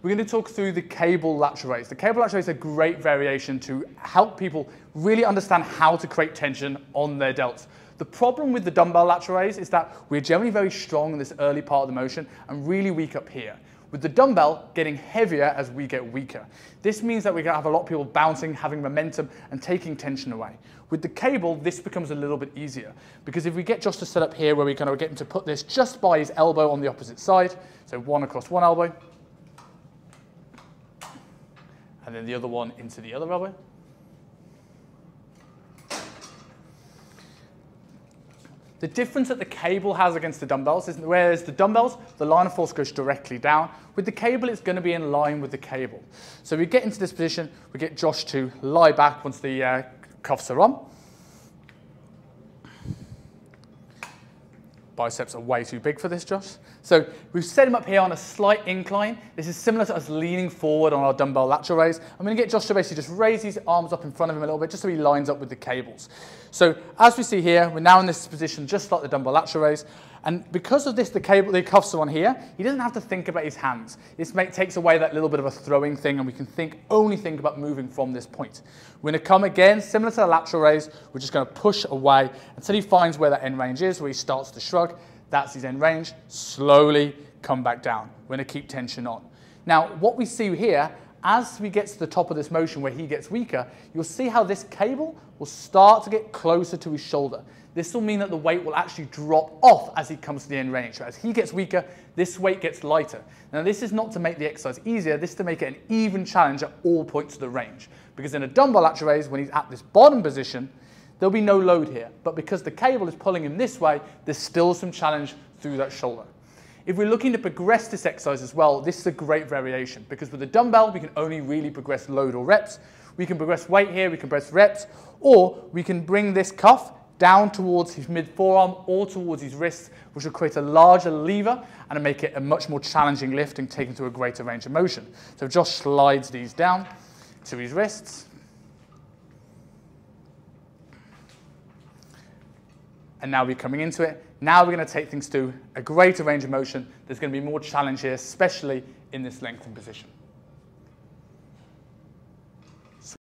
we're going to talk through the cable lateral raise. The cable lateral raise is a great variation to help people really understand how to create tension on their delts. The problem with the dumbbell lateral raise is that we're generally very strong in this early part of the motion and really weak up here. With the dumbbell getting heavier as we get weaker. This means that we're going to have a lot of people bouncing, having momentum and taking tension away. With the cable, this becomes a little bit easier because if we get Josh to set up here where we kind of get him to put this just by his elbow on the opposite side, so one across one elbow, and then the other one into the other elbow. The difference that the cable has against the dumbbells is whereas the dumbbells, the line of force goes directly down. With the cable, it's going to be in line with the cable. So we get into this position, we get Josh to lie back once the cuffs are on. Biceps are way too big for this, Josh. So we've set him up here on a slight incline. This is similar to us leaning forward on our dumbbell lateral raise. I'm going to get Josh to basically just raise his arms up in front of him a little bit, just so he lines up with the cables. So as we see here, we're now in this position just like the dumbbell lateral raise. And because of this, the cuffs are on here, he doesn't have to think about his hands. This takes away that little bit of a throwing thing, and we can only think about moving from this point. We're going to come again, similar to the lateral raise, we're just going to push away until he finds where that end range is, where he starts to shrug. That's his end range. Slowly come back down. We're going to keep tension on. Now, what we see here, as we get to the top of this motion where he gets weaker, you'll see how this cable will start to get closer to his shoulder. This will mean that the weight will actually drop off as he comes to the end range. So as he gets weaker, this weight gets lighter. Now, this is not to make the exercise easier. This is to make it an even challenge at all points of the range. Because in a dumbbell lateral raise, when he's at this bottom position, there'll be no load here. But because the cable is pulling him this way, there's still some challenge through that shoulder. If we're looking to progress this exercise as well, this is a great variation because with the dumbbell, we can only really progress load or reps. We can progress weight here, we can progress reps, or we can bring this cuff down towards his mid-forearm or towards his wrists, which will create a larger lever and make it a much more challenging lift and take him to a greater range of motion. So Josh slides these down to his wrists. And now we're coming into it. Now we're going to take things to a greater range of motion. There's going to be more challenge here, especially in this lengthened position.